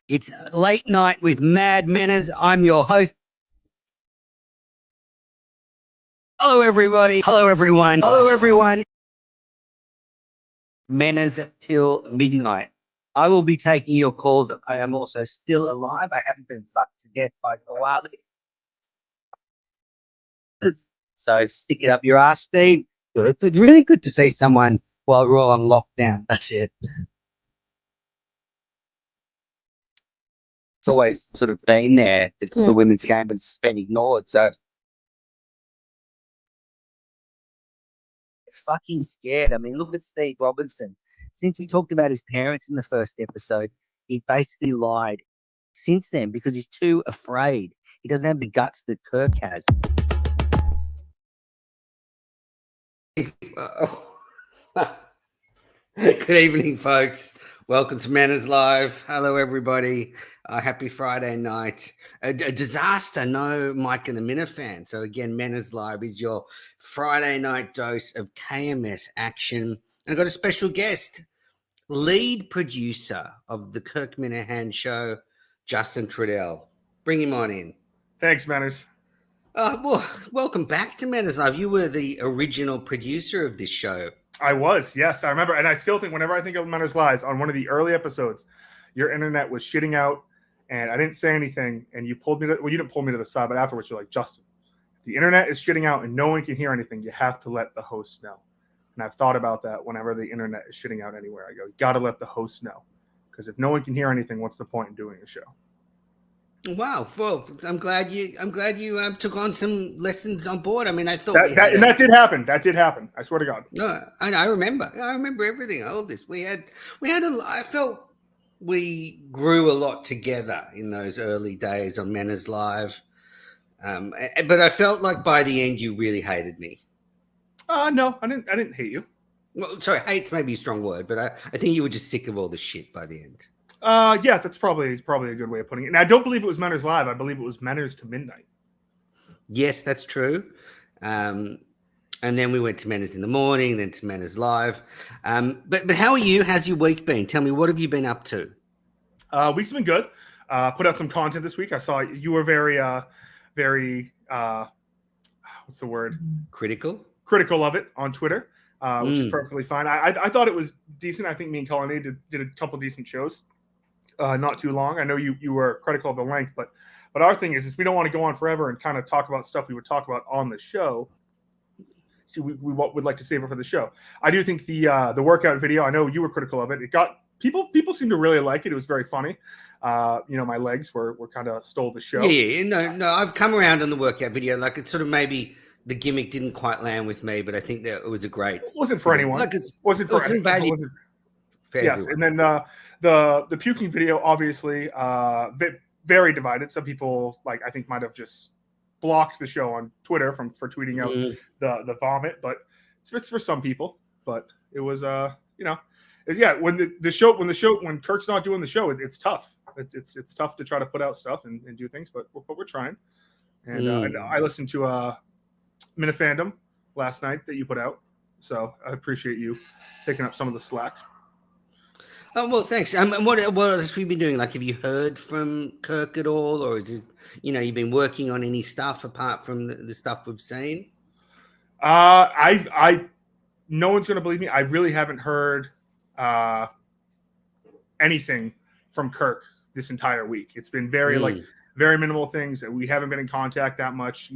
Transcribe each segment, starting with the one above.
It's Late Night with Mad Manners. I'm your host. Hello, everybody. Hello, everyone. Hello, everyone. Manners till midnight. I will be taking your calls. I am also still alive. I haven't been fucked to death by koalas. So stick it up your ass, Steve. It's really good to see someone while we're all on lockdown. That's it. It's always sort of been there. The women's game has been ignored. So fucking scared. I mean, look at Steve Robinson. Since he talked about his parents in the first episode, he basically lied since then because he's too afraid. He doesn't have the guts that Kirk has. Good evening, folks. Welcome to Manners Live. Hello, everybody. Happy Friday night. A disaster. No Mike and the Minifan. So again, Manners Live is your Friday night dose of KMS action. And I've got a special guest, lead producer of the Kirk Minihane show, Justin Trudell. Bring him on in. Thanks, Manners. Well, welcome back to Manners Live. You were the original producer of this show. I was, yes. I remember, and I still think whenever I think of Manners Live, on one of the early episodes, your internet was shitting out, and I didn't say anything, and you pulled me to, well, you didn't pull me to the side, but afterwards you're like, Justin, if the internet is shitting out and no one can hear anything, you have to let the host know. And I've thought about that whenever the internet is shitting out anywhere. I go, you got to let the host know. Because if no one can hear anything, what's the point in doing a show? Wow. Well, I'm glad you took on some lessons on board. I mean, I thought that did happen. That did happen. I swear to God. No, I remember everything. All this. I felt we grew a lot together in those early days on Manners Live. But I felt like by the end you really hated me. No, I didn't hate you. Well, sorry, hate's maybe a strong word, but I think you were just sick of all the shit by the end. Yeah, that's probably a good way of putting it. And I don't believe it was Manners Live. I believe it was Manners to Midnight. Yes, that's true. And then we went to Manners in the morning, then to Manners Live. But how are you? How's your week been? Tell me, what have you been up to? Week's been good. Put out some content this week. I saw you were very what's the word? Critical of it on Twitter, which is perfectly fine. I thought it was decent. I think me and Colin did a couple decent shows. Not too long. I know you were critical of the length, but our thing is we don't want to go on forever and kind of talk about stuff we would talk about on the show. We would like to save it for the show. I do think the workout video, I know you were critical of it. It got people seem to really like it. It was very funny. My legs were kind of stole the show. Yeah, no, I've come around on the workout video. Like it's sort of maybe the gimmick didn't quite land with me, but I think that it was a great. It wasn't for anyone. Like wasn't for value. Yes, everyone. And then the puking video, obviously, very divided. Some people, I think, might have just blocked the show on Twitter for tweeting out the vomit, but it's for some people. But it was, when Kirk's not doing the show, it's tough. It's tough to try to put out stuff and do things, but we're trying. And I listened to Minifandom last night that you put out, so I appreciate you picking up some of the slack. Well, thanks. What else have you been doing? Like, have you heard from Kirk at all, or is it, you've been working on any stuff apart from the stuff we've seen? I no one's going to believe me. I really haven't heard anything from Kirk this entire week. It's been very minimal things. We haven't been in contact that much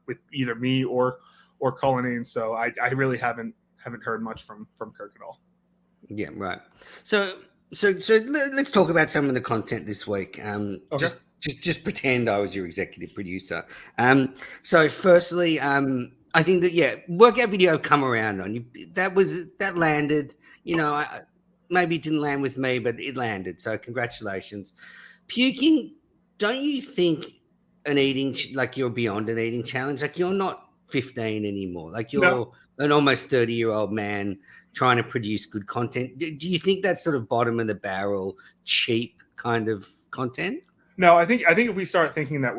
with either me or Cullinane. So I really haven't heard much from Kirk at all. Yeah, right. So let's talk about some of the content this week. Okay. Just pretend I was your executive producer. So firstly, I think that workout video come around on you. That landed. Maybe it didn't land with me, but it landed. So congratulations. Puking. Don't you think you're beyond an eating challenge? Like you're not 15 anymore. Like you're an almost 30-year-old man trying to produce good content. Do you think that's sort of bottom of the barrel, cheap kind of content? No, I think if we start thinking that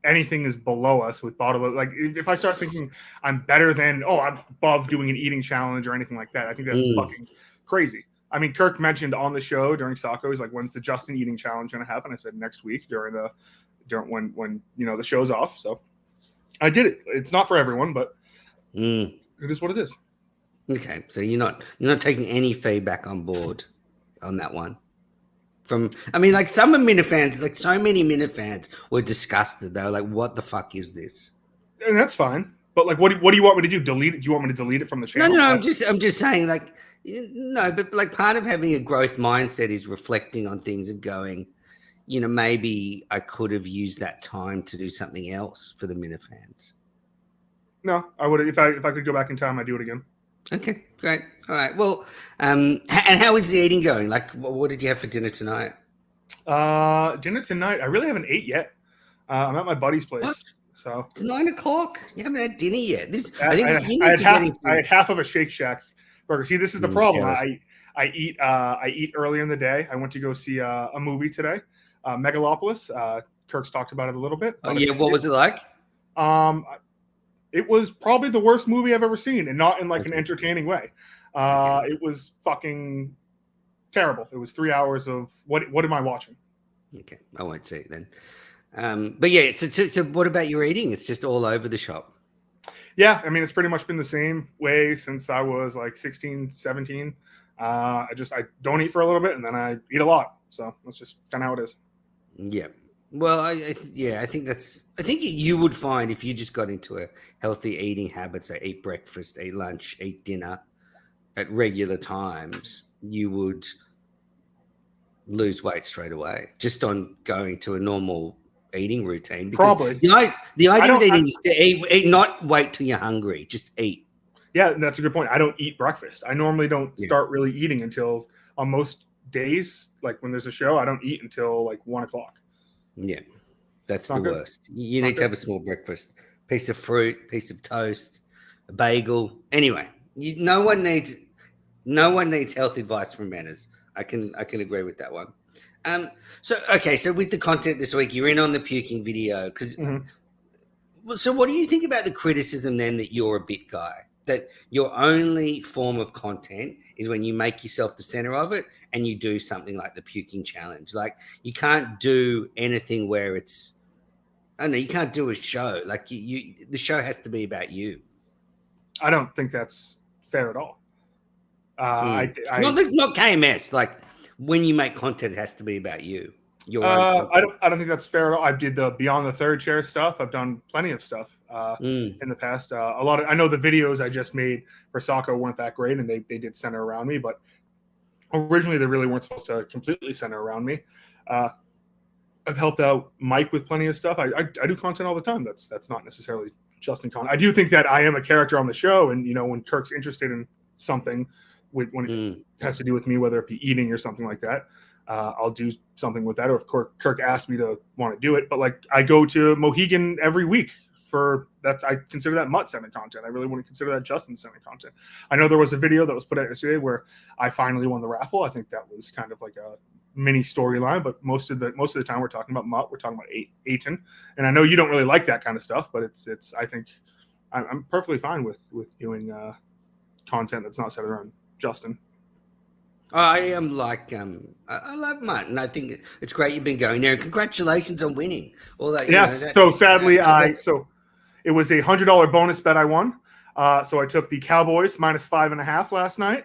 anything is below us with bottom, like if I start thinking I'm better than I'm above doing an eating challenge or anything like that, I think that's fucking crazy. I mean, Kirk mentioned on the show during Socko, he's like, "When's the Justin eating challenge going to happen?" I said, "Next week during when the show's off." So I did it. It's not for everyone, but it is what it is. Okay, so you're not taking any feedback on board on that one. Like some of Minifans, like so many Minifans were disgusted. They were like, "What the fuck is this?" And that's fine. But like, what do you want me to do? Delete it? Do you want me to delete it from the channel? No. I'm just saying, like, no. But like, part of having a growth mindset is reflecting on things and going, maybe I could have used that time to do something else for the Minifans. No, I would if I could go back in time, I'd do it again. Okay, great. All right. Well, and how is the eating going? Like, what did you have for dinner tonight? Dinner tonight, I really haven't ate yet. I'm at my buddy's place. What? So it's 9 o'clock. You haven't had dinner yet. I had half of a Shake Shack burger. See, this is the problem. I eat early in the day. I went to go see a movie today, Megalopolis. Kirk's talked about it a little bit. Oh yeah, what was it like? It was probably the worst movie I've ever seen, and not in like an entertaining way. It was fucking terrible. It was 3 hours of what am I watching? Okay, I won't see it then. But yeah, so what about your eating? It's just all over the shop. Yeah, I mean, it's pretty much been the same way since I was like 16, 17. I don't eat for a little bit and then I eat a lot. So that's just kind of how it is. Yeah. Well, I think you would find if you just got into a healthy eating habit, so eat breakfast, eat lunch, eat dinner at regular times, you would lose weight straight away just on going to a normal eating routine. Because probably the idea of eating is to eat, not wait till you're hungry, just eat. Yeah, that's a good point. I don't eat breakfast. I normally don't start really eating until on most days, like when there's a show, I don't eat until like 1 o'clock. Yeah, that's the worst. You need to have a small breakfast, piece of fruit, piece of toast, a bagel. Anyway, no one needs health advice from manners. I can agree with that one. So with the content this week, you're in on the puking video So what do you think about the criticism then that you're a bit guy? That your only form of content is when you make yourself the center of it and you do something like the puking challenge. Like you can't do anything where it's, I don't know, you can't do a show. Like the show has to be about you. I don't think that's fair at all. Not KMS. Like when you make content, it has to be about you. I don't think that's fair at all. I did the Beyond the Third Chair stuff. I've done plenty of stuff in the past. I know the videos I just made for Socko weren't that great, and they did center around me, but originally they really weren't supposed to completely center around me. I've helped out Mike with plenty of stuff. I do content all the time. That's not necessarily Justin Con. I do think that I am a character on the show, and when Kirk's interested in something when it has to do with me, whether it be eating or something like that, I'll do something with that. Or if Kirk asked me to want to do it, but like I go to Mohegan every week for that. I consider that Mutt sending content. I really want to consider that Justin sending content. I know there was a video that was put out yesterday where I finally won the raffle. I think that was kind of like a mini storyline, but most of the time we're talking about Mutt. We're talking about Aiton, and I know you don't really like that kind of stuff, but it's. I think I'm perfectly fine with doing content that's not centered around Justin. I am I love Mutt, and I think it's great you've been going there. And congratulations on winning all that. Yes. So sadly, it was a $100 bonus bet I won. So I took the Cowboys minus 5.5 last night,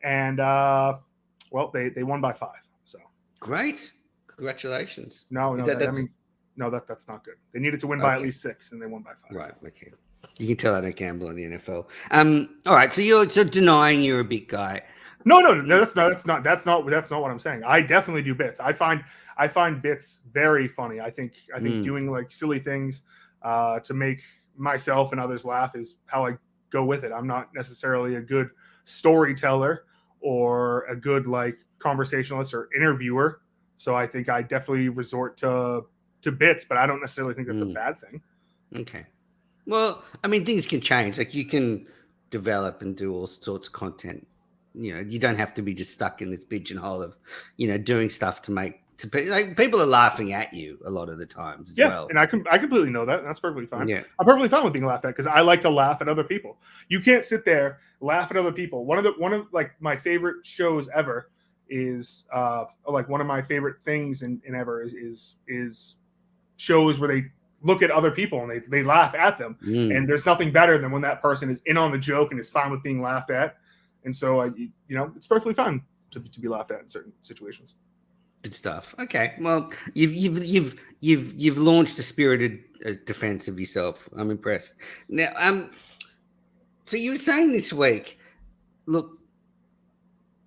and they won by 5. So great, congratulations. That's not good. They needed to win by at least 6, and they won by 5. Right. Okay. You can tell I don't gamble in the NFL. All right. So you're denying you're a big guy. No, that's not what I'm saying. I definitely do bits. I find bits very funny. I think doing like silly things to make myself and others laugh is how I go with it. I'm not necessarily a good storyteller or a good like conversationalist or interviewer. So I think I definitely resort to bits, but I don't necessarily think that's a bad thing. Okay. Well, I mean, things can change. Like you can develop and do all sorts of content. You don't have to be just stuck in this pigeonhole of, doing stuff to make like people are laughing at you a lot of the times as well. And I completely know that. And that's perfectly fine. Yeah. I'm perfectly fine with being laughed at because I like to laugh at other people. You can't sit there laugh at other people. One of like my favorite shows ever is like one of my favorite things in ever is shows where they look at other people and they laugh at them. And there's nothing better than when that person is in on the joke and is fine with being laughed at. And so it's perfectly fine to be laughed at in certain situations. Good stuff. Okay, well, you've launched a spirited defense of yourself. I'm impressed. Now, so you were saying this week, look,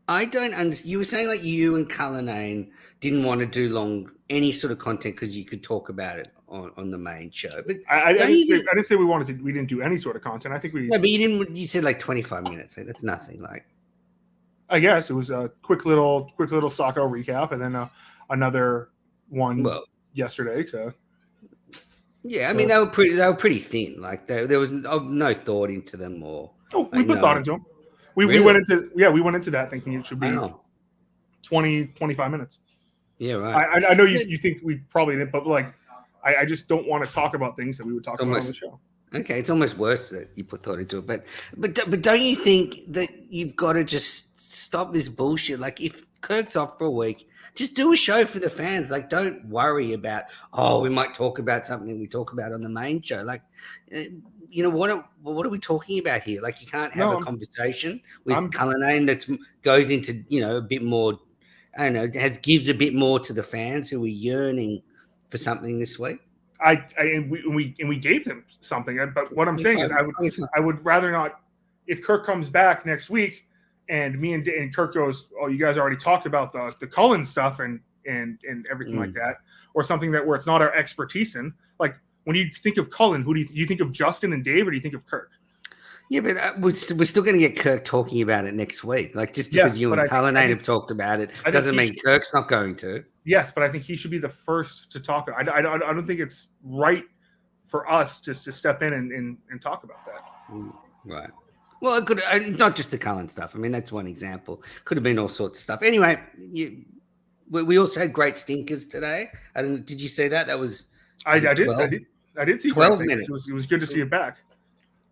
I don't understand. You were saying like you and Cullinane didn't want to do any sort of content because you could talk about it on the main show. But I didn't say we didn't do any sort of content. I think we. No, but you didn't. You said like 25 minutes. Like, that's nothing. Like, I guess it was a quick little soccer recap, and then another one yesterday. Yeah, I mean they were pretty thin. Like there was no thought into them or. Oh, we put thought into them. We went into that thinking it should be 20, 25 minutes. Yeah, right. I know you think we probably didn't, but like I just don't want to talk about things that we would talk about on the show. Okay, it's almost worse that you put thought into it, but don't you think that you've got to just stop this bullshit? Like if Kirk's off for a week, just do a show for the fans. Like don't worry about we might talk about something we talk about on the main show. Like what are we talking about here? Like you can't have a conversation with Cullinane that goes into a bit more. I don't know, gives a bit more to the fans who are yearning for something this week. We gave them something, but what I'm saying is I would rather not. If Kirk comes back next week and me and Kirk goes, oh, you guys already talked about the Cullen stuff and everything like that, or something where it's not our expertise in. Like when you think of Cullen, who do you think of Justin and Dave, or do you think of Kirk? Yeah, but we're still going to get Kirk talking about it next week. Like just because you and Cullinane have talked about it doesn't mean Kirk's not going to. Yes, but I think he should be the first to talk. I don't think it's right for us just to step in and talk about that. Right. Well, it could not just the Cullen stuff. I mean, that's one example. Could have been all sorts of stuff. Anyway, we also had great stinkers today. Did you see that? That was I did see 12 minutes. It was good to see it back.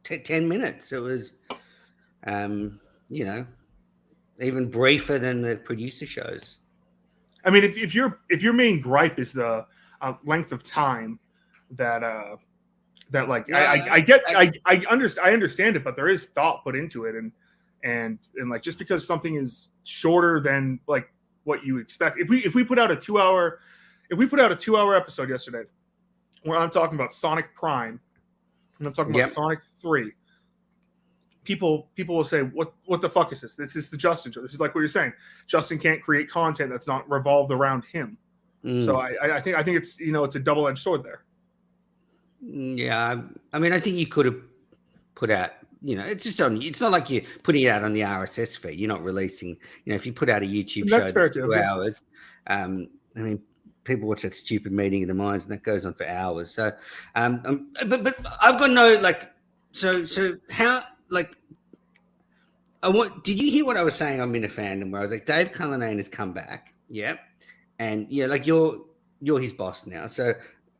10 minutes. It was, even briefer than the producer shows. I mean, if your main gripe is the length of time that I understand it, but there is thought put into it, and like just because something is shorter than like what you expect, if we put out a 2-hour episode yesterday, where I'm talking about Sonic Prime, and I'm talking about Sonic 3. People will say, what the fuck is this? This is the Justin show. This is like what you're saying. Justin can't create content that's not revolved around him. So I think it's it's a double-edged sword there. Yeah, I mean I think you could have put out it's not like you're putting it out on the RSS feed. You're not releasing if you put out a YouTube show that's 2 hours. I mean people watch that stupid meeting of the minds and that goes on for hours. So but I've got no so how did you hear what I was saying on Minifandom where I was like, Dave Cullinane has come back, and you're his boss now, so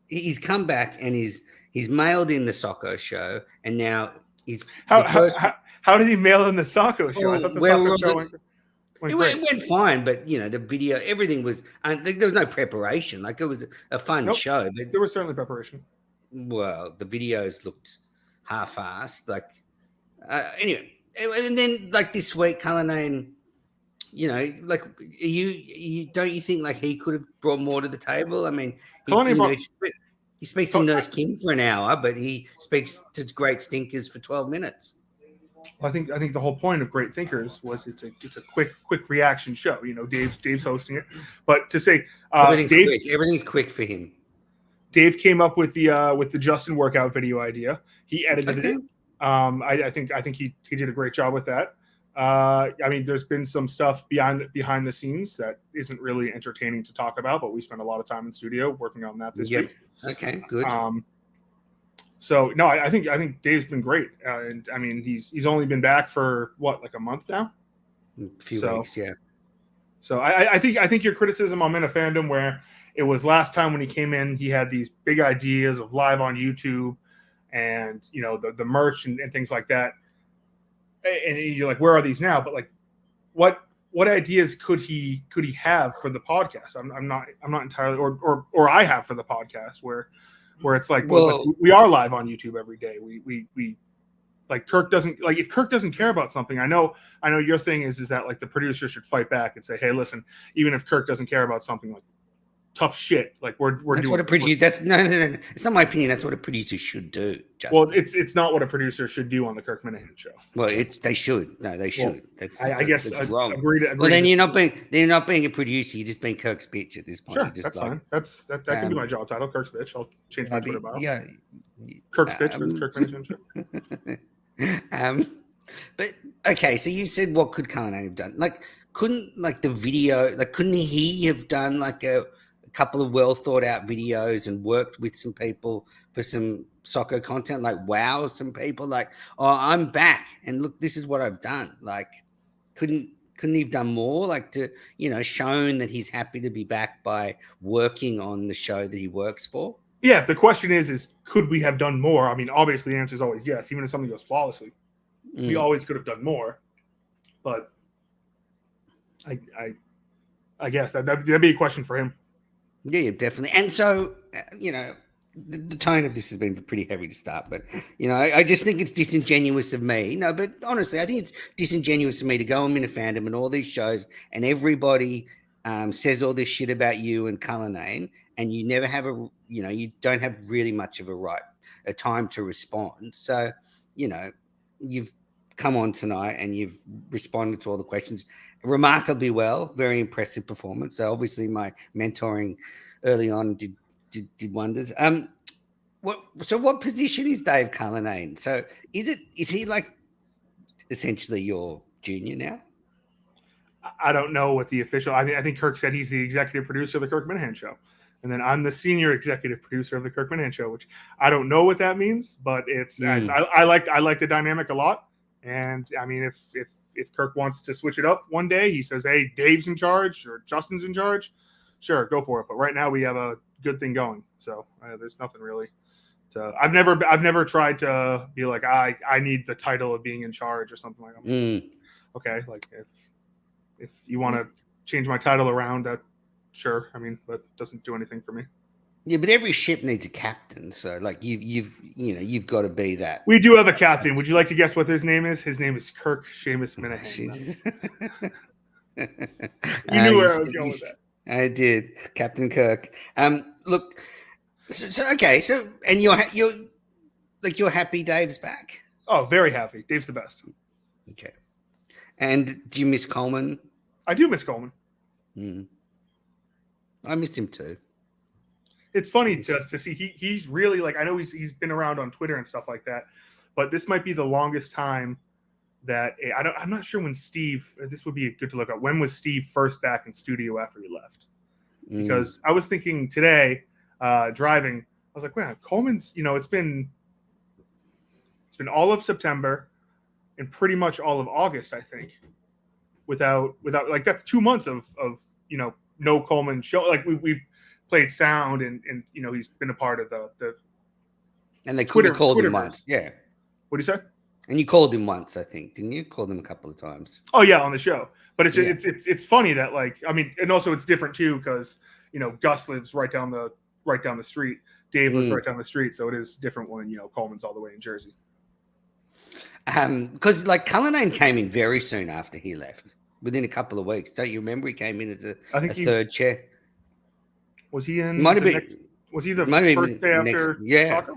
he's come back and he's mailed in the Socko show, and now he's how did he mail in the Socko show? I thought the Socko show went fine, but the video, everything was there was no preparation. Like it was a fun show, but there was certainly preparation. Well, the videos looked half-assed. Like anyway. And then, like this week, Cullinane, like you don't you think like he could have brought more to the table? I mean, he speaks to Nurse Kim for an hour, but he speaks to Great Stinkers for 12 minutes. I think the whole point of Great Thinkers was it's a quick reaction show. Dave's hosting it, but to say everything's quick for him. Dave came up with the Justin workout video idea. He edited it. I think he did a great job with that. I mean, there's been some stuff behind the scenes that isn't really entertaining to talk about, but we spent a lot of time in studio working on that this week. Okay, good. So no, I think Dave's been great, and I mean he's only been back for what, like a month now. A few weeks, yeah. So I think your criticism on Men of Fandom, where it was last time when he came in, he had these big ideas of live on YouTube and the merch and things like that. And you're like, where are these now? But like, what ideas could he have for the podcast? I'm not entirely, or I have for the podcast where it's like, well, we are live on YouTube every day. We like Kirk doesn't like if Kirk doesn't care about something. I know your thing is that like the producer should fight back and say, hey, listen, even if Kirk doesn't care about something, like tough shit. Like we're that's doing what a producer. That's no. It's not my opinion. That's what a producer should do. Justin. Well, it's not what a producer should do on the Kirk Minihane show. Well, they should. No, they should. Well, I guess that's wrong. Agree. Well, then you're not being a producer. You're just being Kirk's bitch at this point. Sure, just that's fine. That can be my job title, Kirk's bitch. I'll change my Twitter bio. Yeah, Kirk's bitch. Kirk Minihane show. But okay, so you said what could Cullinane have done? Like, couldn't he have done like a couple of well thought out videos and worked with some people for some soccer content, like wow some people, like, oh, I'm back and look, this is what I've done. Like, couldn't he have done more, like to shown that he's happy to be back by working on the show that he works for? Yeah, if the question is could we have done more? I mean, obviously the answer is always yes. Even if something goes flawlessly, we always could have done more. But I guess that'd be a question for him. Yeah, definitely. And so, the tone of this has been pretty heavy to start, but, I just think it's disingenuous of me. No, but honestly, I think it's disingenuous of me to go on Men of Fandom and all these shows and everybody says all this shit about you and Cullinane, and you never have you don't have really much of a time to respond. So, you've come on tonight and you've responded to all the questions remarkably well. Very impressive performance. So obviously my mentoring early on did wonders. What position is Dave Cullinane? So is he like essentially your junior now? I don't know what the official. I mean, I think Kirk said he's the executive producer of the Kirk Minihane show, and then I'm the senior executive producer of the Kirk Minihane show, which I don't know what that means, but I like the dynamic a lot. And I mean, if Kirk wants to switch it up one day, he says, hey, Dave's in charge or Justin's in charge, sure, go for it. But right now we have a good thing going. So there's nothing really to, I've never tried to be like, I need the title of being in charge or something like that. Okay. Like if you want to change my title around, sure. I mean, but it doesn't do anything for me. Yeah, but every ship needs a captain, so like you've got to be that. We do have a captain. Would you like to guess what his name is? His name is Kirk Seamus Minihane. You knew where I was going with that. I did, Captain Kirk. Look, so okay, so and you're happy Dave's back. Oh, very happy. Dave's the best. Okay, and do you miss Coleman? I do miss Coleman. I miss him too. It's funny just to see he's really like, I know he's been around on Twitter and stuff like that, but this might be the longest time that I'm not sure when Steve. This would be good to look up. When was Steve first back in studio after he left? Because I was thinking today, driving, I was like, wow, Coleman's. It's been all of September and pretty much all of August, I think, without like that's 2 months of no Coleman show. Like we've played sound and he's been a part of the and they Twitter called him once. Yeah. What do you say? And you called him once, I think, didn't you? Called him a couple of times. Oh yeah, on the show. But it's funny that like, I mean, and also it's different too because Gus lives right down the street. Dave lives right down the street, so it is different when Coleman's all the way in Jersey. Because like Cullinane came in very soon after he left, within a couple of weeks. Don't you remember? He came in as a third chair. Was he in? Was he the first day after soccer?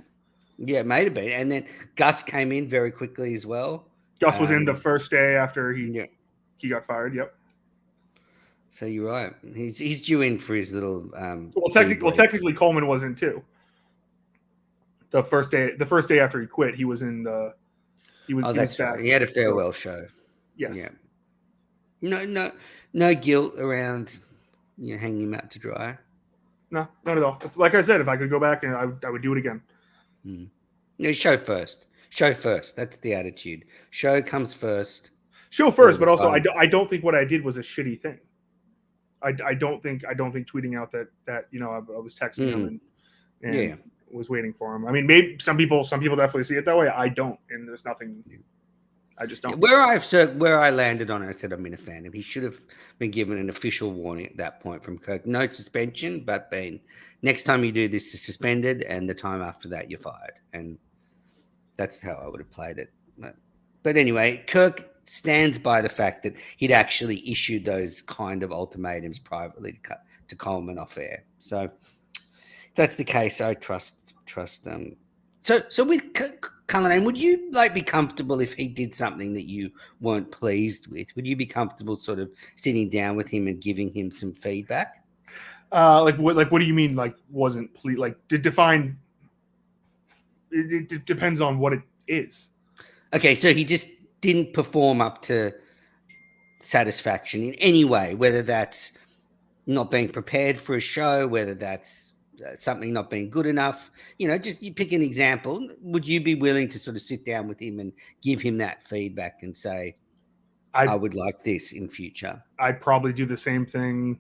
Yeah, it might have been. And then Gus came in very quickly as well. Gus was in the first day after he got fired. Yep. So you're right. He's due in for his little. Technically, Coleman was in too. The first day after he quit, he was in the. That's right. He had a farewell show. Yes. Yeah. No guilt around, hanging him out to dry. No, not at all. Like I said, if I could go back, and I would do it again. Show first. Show first. That's the attitude. Show comes first. Show first, but also I don't think what I did was a shitty thing. I don't think tweeting out that I was texting him and was waiting for him. I mean, maybe some people definitely see it that way. I don't, and there's nothing. I just don't. Where I landed on it, I said I'm in a fan of. He should have been given an official warning at that point from Kirk. No suspension, but next time you do this, is suspended, and the time after that, you're fired. And that's how I would have played it. But anyway, Kirk stands by the fact that he'd actually issued those kind of ultimatums privately to Coleman off air. So if that's the case, I trust them. So with Cullinane, would you be comfortable if he did something that you weren't pleased with? Would you be comfortable sort of sitting down with him and giving him some feedback? What do you mean? Wasn't pleased? To define? It depends on what it is. Okay, so he just didn't perform up to satisfaction in any way, whether that's not being prepared for a show, whether that's something not being good enough. Just you pick an example. Would you be willing to sort of sit down with him and give him that feedback and say, I would like this in future? I'd probably do the same thing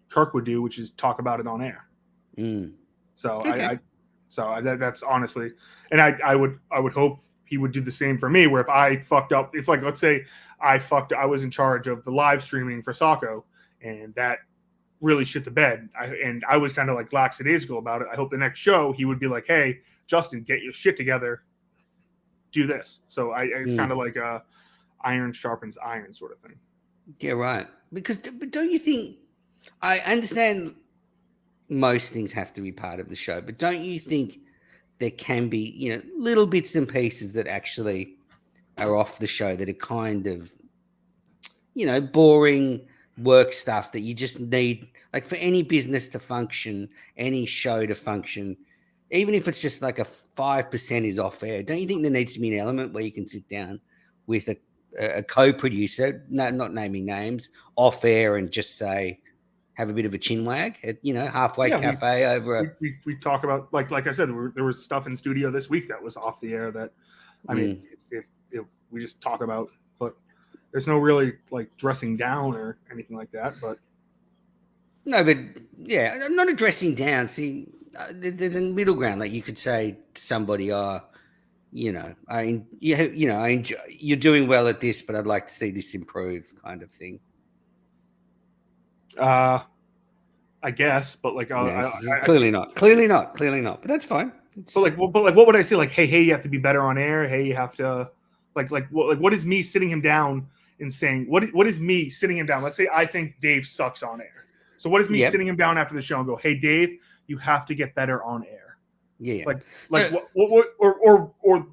Kirk would do, which is talk about it on air. So okay. That's honestly, and I would hope he would do the same for me, where if I fucked up, let's say I was in charge of the live streaming for Socko, and that really shit the bed, I was kind of lackadaisical about it. I hope the next show he would be like, hey, Justin, get your shit together, do this. So it's kind of like a iron sharpens iron sort of thing. Yeah, right. But don't you think, I understand most things have to be part of the show, but don't you think there can be, little bits and pieces that actually are off the show that are kind of, boring work stuff that you just need, for any business to function, any show to function, even if it's just a 5% is off air, don't you think there needs to be an element where you can sit down with a co-producer, not naming names, off air and just say, have a bit of a chin wag at, halfway cafe over we talk about, like I said, there was stuff in studio this week that was off the air that, I mean, if we just talk about, but there's no really dressing down or anything like that. But no, but yeah, I'm not addressing down. See, there's a middle ground. You could say to somebody, you're doing well at this, but I'd like to see this improve, kind of thing. I guess, but clearly not. But that's fine. But what would I say? Hey, you have to be better on air. Hey, you have to, what is me sitting him down and saying, what is me sitting him down? Let's say I think Dave sucks on air. So what is me sitting him down after the show and go, hey, Dave, you have to get better on air. Yeah. Or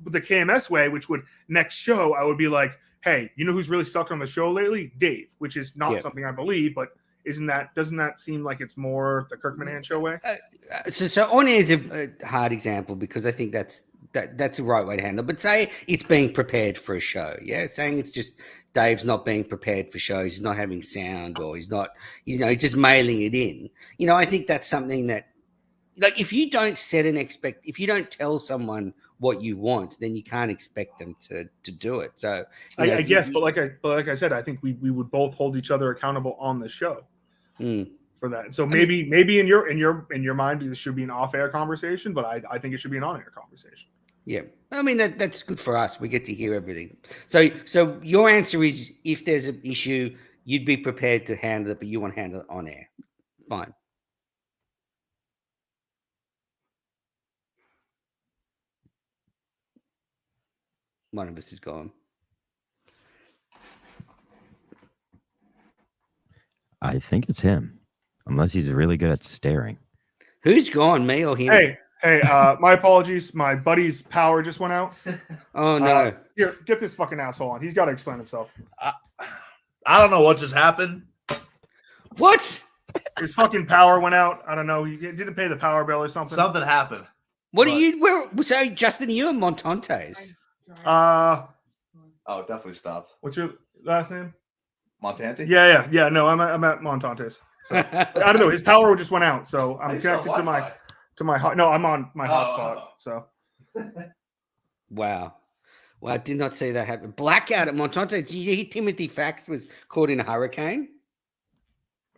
the KMS way, which would next show, I would be like, hey, you know who's really sucked on the show lately? Dave, which is not something I believe, but doesn't that seem like it's more the Kirk Minihane show way? So on air is a hard example because I think that's the right way to handle it. But say it's being prepared for a show. Yeah. Saying it's just Dave's not being prepared for shows. He's not having sound, or he's not, he's just mailing it in. I think that's something that, if you don't if you don't tell someone what you want, then you can't expect them to do it. So I guess, but like I said, I think we would both hold each other accountable on the show for that. So maybe in your mind, this should be an off-air conversation, but I think it should be an on-air conversation. Yeah, I mean that's good for us. We get to hear everything. So your answer is, if there's an issue, you'd be prepared to handle it, but you want to handle it on air. Fine. One of us is gone. I think it's him, unless he's really good at staring. Who's gone, me or him? Hey, my apologies. My buddy's power just went out. Oh, no. Here, get this fucking asshole on. He's got to explain himself. I don't know what just happened. What? His fucking power went out. I don't know. He didn't pay the power bill or something. Something happened. What are you? So, Justin, you're Montantes. Oh, it definitely stopped. What's your last name? Montante? Yeah. No, I'm at Montantes. So, I don't know. His power just went out, so I'm connected to my no, I'm on my hotspot. So. Wow. Well, I did not see that happen. Blackout at Montantes. Did you hear Timothy Fax was caught in a hurricane?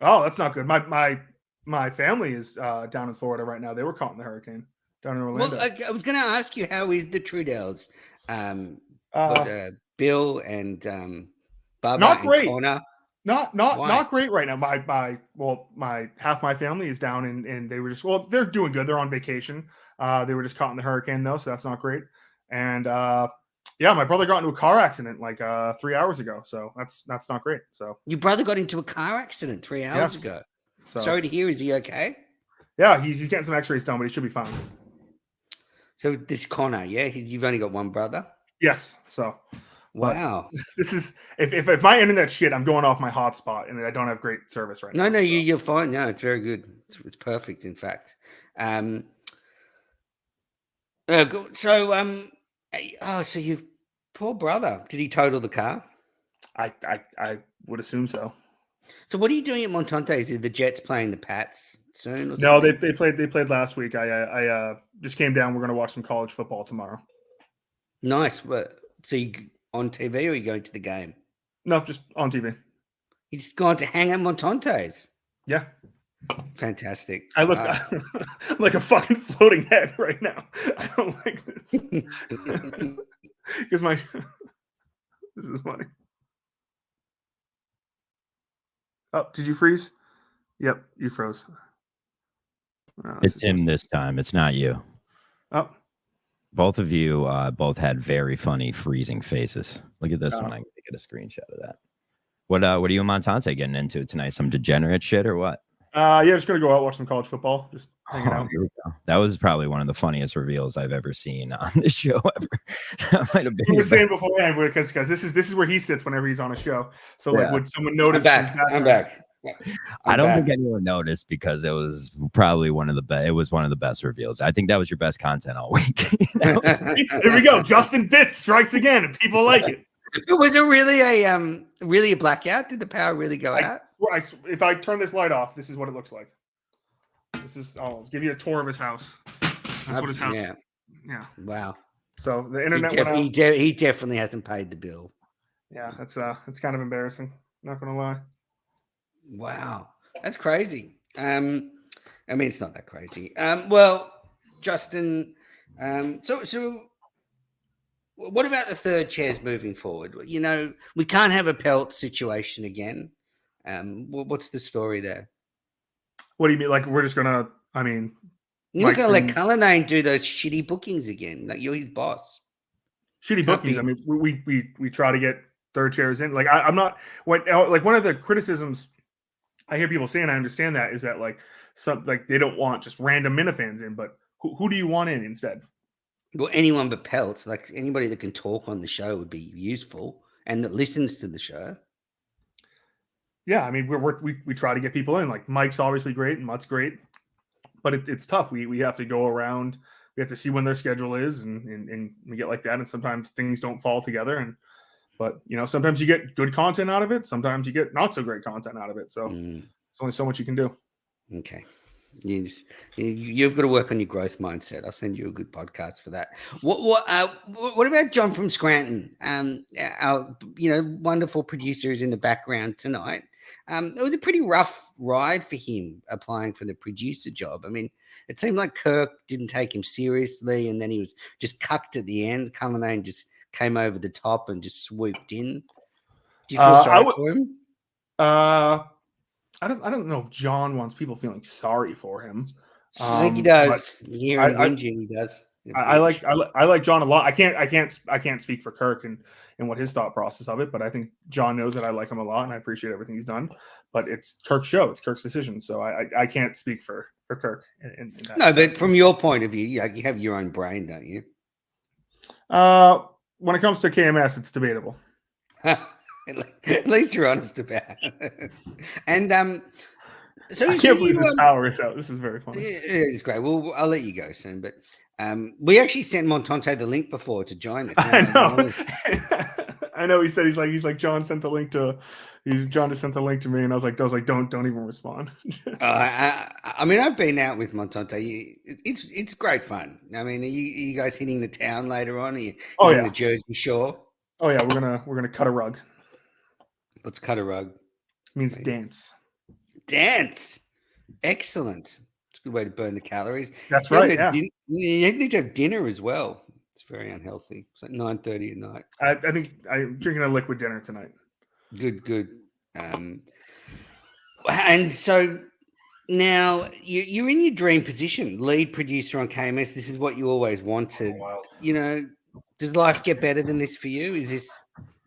Oh, that's not good. My family is down in Florida right now. They were caught in the hurricane down in Orlando. Well, I was going to ask you, how is the Trudells? Uh, Bill and Bubba not and great. Connor. Not Why? great right now. My half my family is down and they were just, well, they're doing good. They're on vacation. They were just caught in the hurricane though, so that's not great. And yeah, my brother got into a car accident like 3 hours ago, so that's not great. So Your brother got into a car accident 3 hours Yes. ago. so Sorry to hear. Is he okay? yeah, he's getting some X-rays done, but he should be fine. So this Connor, yeah, you've only got one brother. Yes. So Wow. this is if my internet shit, I'm going off my hotspot and I don't have great service right now. No, you're fine. No, it's very good. It's perfect, in fact. So you've poor brother. Did he total the car? I would assume so. So what are you doing at Montante? Is it the Jets playing the Pats soon? Or No, something? they played last week. I just came down. We're going to watch some college football tomorrow. Nice. So you on TV or are you going to the game? No, just on TV. He's gone to hang at Montante's. Yeah, Fantastic. I look I'm like a fucking floating head right now. I don't like this because this is funny. Oh, did you freeze? Yep, you froze. Oh, It's him this time. It's not you. Oh, Both of you both had very funny freezing faces. Look at this one. I can get a screenshot of that. What are you and Montante getting into tonight? Some degenerate shit or what? yeah, just gonna go out watch some college football. Just hanging out. Here we go. That was probably one of the funniest reveals I've ever seen on this show ever. That might have been. We were saying beforehand because this is where he sits whenever he's on a show. So like, would someone notice? I'm back. I don't think anyone noticed because it was probably one of the best. It was one of the best reveals. I think that was your best content all week. There we go. Justin Fitz strikes again, and people like it. Was it really a blackout? Did the power really go out? If I turn this light off, this is what it looks like. I'll give you a tour of his house. That's what his house. Yeah. Wow. So the internet went out. He definitely hasn't paid the bill. Yeah, it's kind of embarrassing. Not gonna lie. Wow, that's crazy. I mean, it's not that crazy. Well, Justin. So what about the third chairs moving forward? You know, we can't have a pelt situation again. What's the story there? What do you mean? Like we're just gonna? I mean, you're not gonna let Cullinane do those shitty bookings again. Like you're his boss. Shitty bookings. I mean, we try to get third chairs in. Like I'm not. Like one of the criticisms I hear people saying, I understand that, is that like they don't want just random Minifans in, but who do you want in instead? Well, anyone but Pelts. Like anybody that can talk on the show would be useful and that listens to the show. Yeah, I mean we try to get people in. Like Mike's obviously great and Mutt's great, but it's tough. We have to go around. We have to see when their schedule is, and we get like that. And sometimes things don't fall together. But you know, sometimes you get good content out of it. Sometimes you get not so great content out of it. So there's only so much you can do. Okay. You've got to work on your growth mindset. I'll send you a good podcast for that. What about John from Scranton? Our wonderful producer is in the background tonight. It was a pretty rough ride for him applying for the producer job. I mean, it seemed like Kirk didn't take him seriously, and then he was just cucked at the end. Cullinane just came over the top and just swooped in. Do you feel sorry for him? I don't know if John wants people feeling sorry for him. I think he does. You hear him whinging, he does. I like John a lot. I can't speak for Kirk and what his thought process of it, but I think John knows that I like him a lot and I appreciate everything he's done. But it's Kirk's show, it's Kirk's decision, so I can't speak for Kirk. In that no, but from your point of view, you have your own brain, don't you? When it comes to KMS, it's debatable. At least you're honest about it. And so I can't believe this power is out. This is very funny. It's great. Well, I'll let you go soon, but we actually sent Montante the link before to join us. I know. I know. He said he's like John sent the link to. John just sent the link to me, and I was like, don't even respond. I mean, I've been out with Montante. It's great fun. I mean, are you guys hitting the town later on? Are you hitting the Jersey Shore? Oh yeah, we're gonna cut a rug. Let's cut a rug. It means dance. dance. Excellent. It's a good way to burn the calories. That's right. Yeah. You need to have dinner as well. It's very unhealthy. It's like 9:30 at night. I think I'm drinking a liquid dinner tonight. Good. And so now you're in your dream position, lead producer on KMS. This is what you always wanted. You know, does life get better than this for you? Is this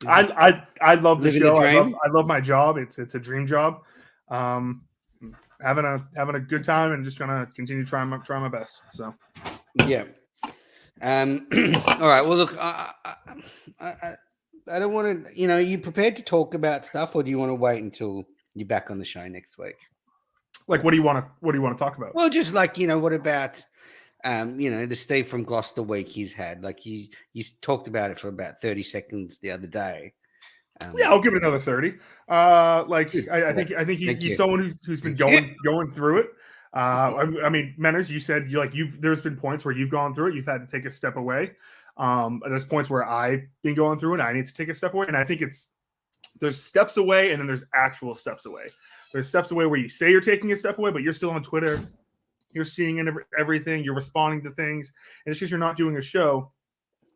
I love the living show. the dream? I love my job. It's a dream job. Having a good time and just gonna continue trying my best. So yeah. All right. Well, look, I don't want to. Are you prepared to talk about stuff, or do you want to wait until you're back on the show next week? Like, what do you want to talk about? Well, just like what about the Steve from Gloucester week he's had? Like you talked about it for about 30 seconds the other day. Yeah, I'll give it another 30. I think he's someone who's been going through it. I mean, Menners, you said there's been points where you've gone through it. You've had to take a step away. There's points where I've been going through it. I need to take a step away, and I think there's steps away, and then there's actual steps away. There's steps away where you say you're taking a step away, but you're still on Twitter. You're seeing everything. You're responding to things, and it's just you're not doing a show.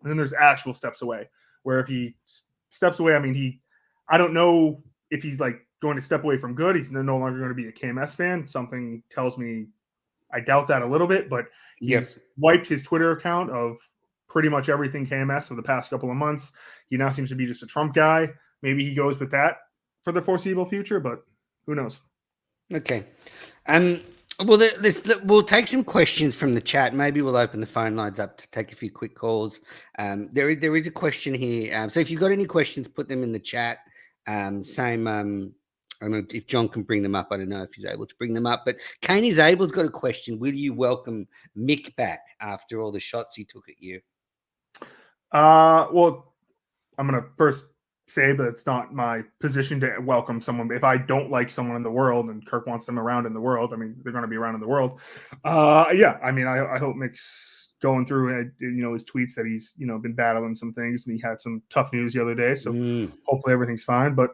And then there's actual steps away, where if he steps away, I mean, I don't know if he's like going to step away from good. He's no longer going to be a KMS fan. Something tells me I doubt that a little bit, but he's wiped his Twitter account of pretty much everything KMS for the past couple of months. He now seems to be just a Trump guy. Maybe he goes with that for the foreseeable future, but who knows? Okay. Well, we'll take some questions from the chat. Maybe we'll open the phone lines up to take a few quick calls. There is a question here. So if you've got any questions, put them in the chat. I don't know if John can bring them up. I don't know if he's able to bring them up. But Kane is Abel's got a question. Will you welcome Mick back after all the shots he took at you? Well, I'm going to first say that it's not my position to welcome someone. If I don't like someone in the world and Kirk wants them around in the world, I mean, they're going to be around in the world. Yeah, I mean, I hope Mick's going through, his tweets that he's, been battling some things, and he had some tough news the other day. So hopefully everything's fine, but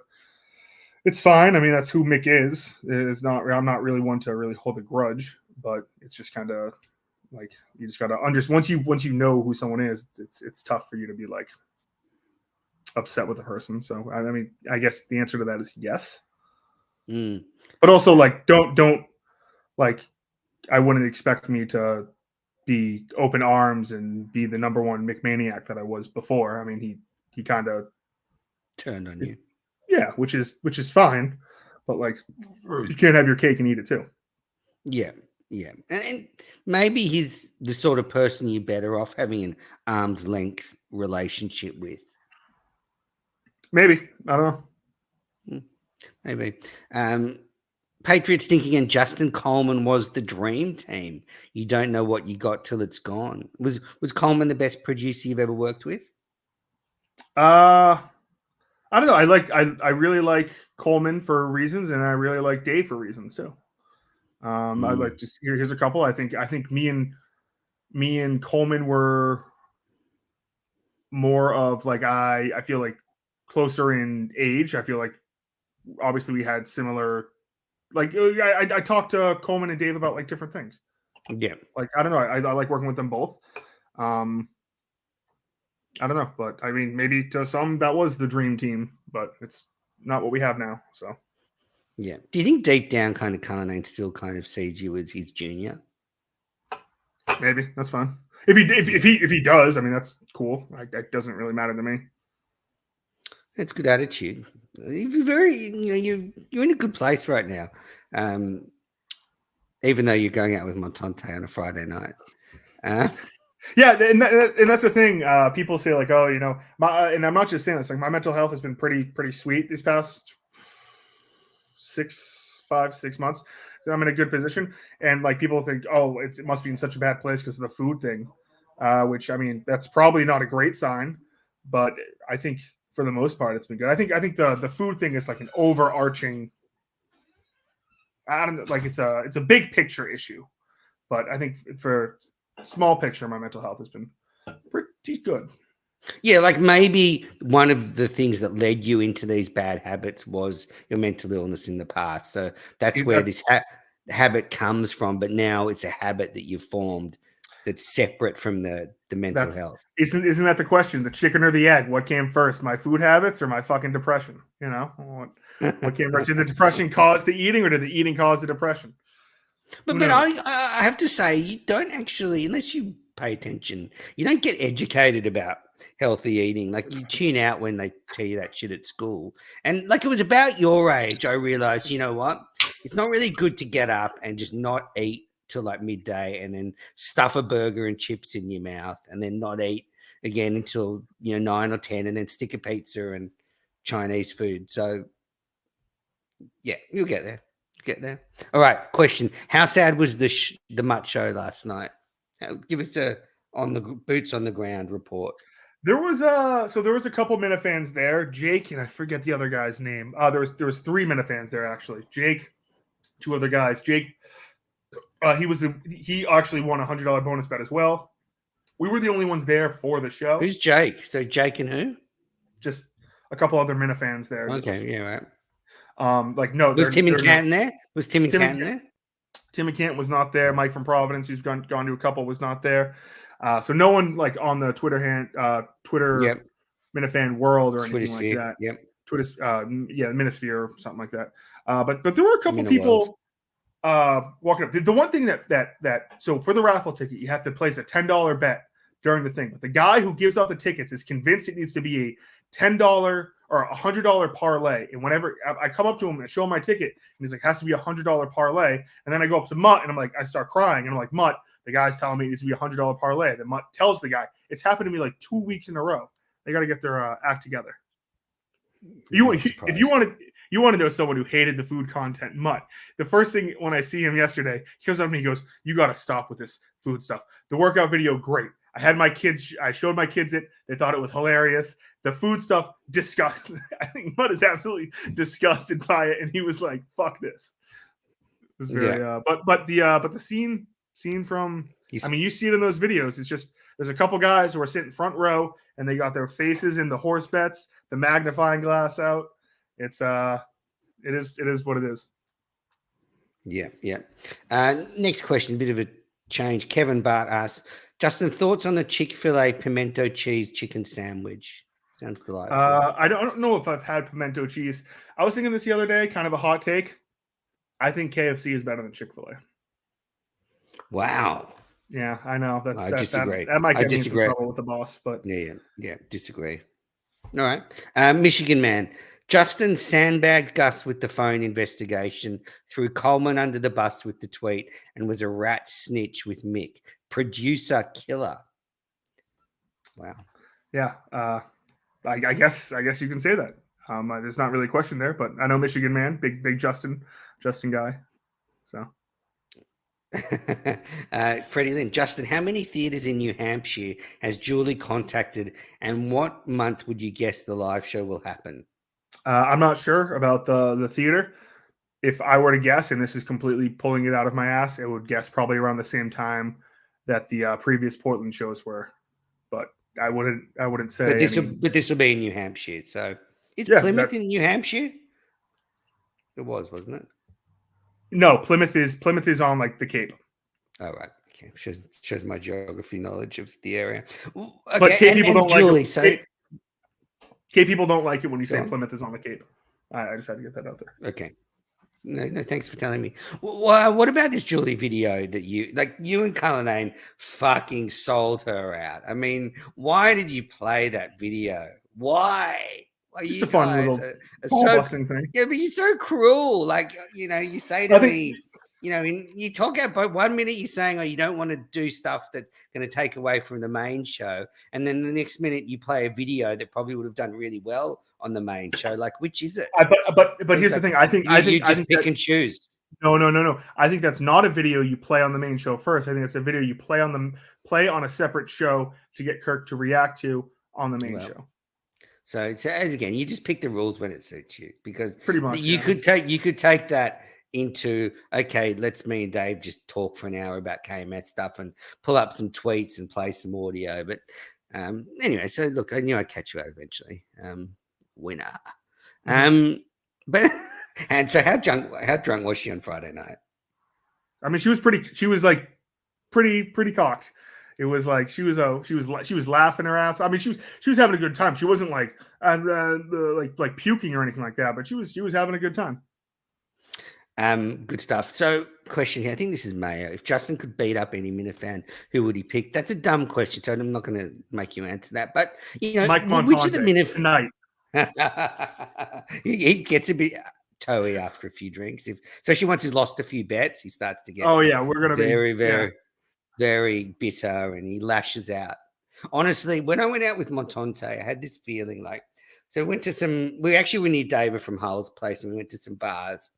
it's fine. I mean, that's who Mick is. I'm not really one to really hold a grudge, but it's just kind of like, you just got to understand once you know who someone is, it's tough for you to be like upset with the person. So I mean, I guess the answer to that is yes. But also, like, don't like, I wouldn't expect me to be open arms and be the number one McManiac that I was before. I mean, he kind of turned on you. Yeah, which is fine, but like, you can't have your cake and eat it too. Yeah. And maybe he's the sort of person you're better off having an arm's length relationship with. Maybe. I don't know. Maybe. Patriots thinking, and Justin Coleman was the dream team. You don't know what you got till it's gone. Was Coleman the best producer you've ever worked with? I don't know. I really like Coleman for reasons, and I really like Dave for reasons too. I like just here's a couple. I think me and Coleman were more of like I feel like closer in age. I feel like obviously we had similar, like I talked to Coleman and Dave about like different things. Yeah. Like, I don't know. I like working with them both. I don't know, but I mean, maybe to some that was the dream team, but it's not what we have now. So yeah. Do you think deep down kind of Cullinane still kind of sees you as his junior? Maybe. That's fine. If he does, I mean, that's cool. It doesn't really matter to me. That's good attitude. You're very, you're in a good place right now. Even though you're going out with Montante on a Friday night. Yeah, and that's the thing. People say like, oh, and I'm not just saying this. Like, my mental health has been pretty sweet these past 6 months. I'm in a good position, and like people think, oh, it must be in such a bad place because of the food thing, which I mean, that's probably not a great sign, but I think for the most part, it's been good. I think the food thing is like an overarching. I don't know, like it's a big picture issue, but I think for small picture, my mental health has been pretty good. Yeah, like maybe one of the things that led you into these bad habits was your mental illness in the past. So that's where this habit comes from. But now it's a habit that you've formed that's separate from the mental health. Isn't that the question? The chicken or the egg? What came first, my food habits or my fucking depression? You know, what came first? Did the depression cause the eating, or did the eating cause the depression? But I have to say, you don't actually, unless you pay attention, you don't get educated about healthy eating. Like you tune out when they tell you that shit at school. And like it was about your age, I realized, you know what? It's not really good to get up and just not eat till like midday and then stuff a burger and chips in your mouth and then not eat again until 9 or 10 and then stick a pizza and Chinese food. So yeah, you'll get there. Get there. All right. Question: how sad was the Mutt show last night? Give us a on the boots on the ground report. There was a couple Minifans there. Jake and I forget the other guy's name. There was 3 Minifans there actually. Jake, 2 other guys. Jake, he actually won a $100 bonus bet as well. We were the only ones there for the show. Who's Jake? So Jake and who? Just a couple other Minifans there. Okay, yeah, right. No, was Tim and Canton there? Was Tim and Canton there? Tim and Canton was not there. Mike from Providence, who's gone to a couple, was not there. So no one like on the Twitter Minifan world or anything like that. Yep. Twitter, Minisphere or something like that. But there were a couple people walking up. The one thing that so for the raffle ticket, you have to place a $10 bet during the thing. But the guy who gives out the tickets is convinced it needs to be a $10 or a $100 parlay. And whenever I come up to him and show him my ticket, and he's like, has to be a $100 parlay. And then I go up to Mutt and I'm like, I start crying. And I'm like, Mutt, the guy's telling me it needs to be a $100 parlay. Then Mutt tells the guy, it's happened to me like 2 weeks in a row. They got to get their act together. If you want to know someone who hated the food content, Mutt. The first thing when I see him yesterday, he comes up to me and goes, you got to stop with this food stuff. The workout video, great. I showed my kids it. They thought it was hilarious. The food stuff, disgusting. I think Mutt is absolutely disgusted by it, and he was like, "Fuck this." It was very, but the scene from, I mean, you see it in those videos. It's just there's a couple guys who are sitting front row, and they got their faces in the horse bets, the magnifying glass out. It is what it is. Yeah. Next question, a bit of a change. Kevin Bart asks, Justin, thoughts on the Chick-fil-A pimento cheese chicken sandwich? Sounds delightful. I don't know if I've had pimento cheese. I was thinking this the other day, kind of a hot take. I think KFC is better than Chick-fil-A. Wow. Yeah, I know. I disagree. That might get me in some trouble with the boss, but yeah, disagree. All right. Michigan man. Justin sandbagged Gus with the phone investigation, threw Coleman under the bus with the tweet, and was a rat snitch with Mick. Producer killer. Wow. Yeah. I guess you can say that. There's not really a question there, but I know Michigan man, big Justin guy. So. Freddie Lynn, Justin, how many theaters in New Hampshire has Julie contacted, and what month would you guess the live show will happen? I'm not sure about the theater. If I were to guess, and this is completely pulling it out of my ass, I would guess probably around the same time that the previous Portland shows were, but I wouldn't say. But this will be in New Hampshire, so is Plymouth in New Hampshire? It wasn't it? No, Plymouth is on like the Cape. Oh right, okay. Shows my geography knowledge of the area. Okay. But Cape people don't Julie, like it. Cape people don't like it when you say Plymouth is on the Cape. I just had to get that out there. Okay. No, thanks for telling me. What about this Julie video that you and Cullinane fucking sold her out? I mean, why did you play that video? Why? Just a fun little ball-busting thing. Yeah, but you're so cruel. Like, you say to me, you talk about 1 minute you're saying, you don't want to do stuff that's going to take away from the main show. And then the next minute you play a video that probably would have done really well on the main show. Like, which is it? But here's the thing. I think pick and choose. No. I think that's not a video you play on the main show first. I think it's a video you play on a separate show to get Kirk to react to on the main show. So again, you just pick the rules when it suits you, because pretty much you could take that into, okay, let's me and Dave just talk for an hour about KMS stuff and pull up some tweets and play some audio. But Anyway, so look, I knew I'd catch you out eventually. Winner. But and so how drunk was she on Friday night? I mean, she was like pretty cocked. It was like she was laughing her ass. I mean, she was having a good time. She wasn't like puking or anything like that, but she was having a good time. Good stuff. So, question here. I think this is Mayo. If Justin could beat up any Minifan, who would he pick? That's a dumb question, so I'm not going to make you answer that. But Mike which of the Minifan tonight? he gets a bit toey after a few drinks. Especially once he's lost a few bets, he starts to get. Oh yeah, we're going to be very bitter, and he lashes out. Honestly, when I went out with Montante, I had this feeling like. So we went to we were near David from Hull's place, and we went to some bars.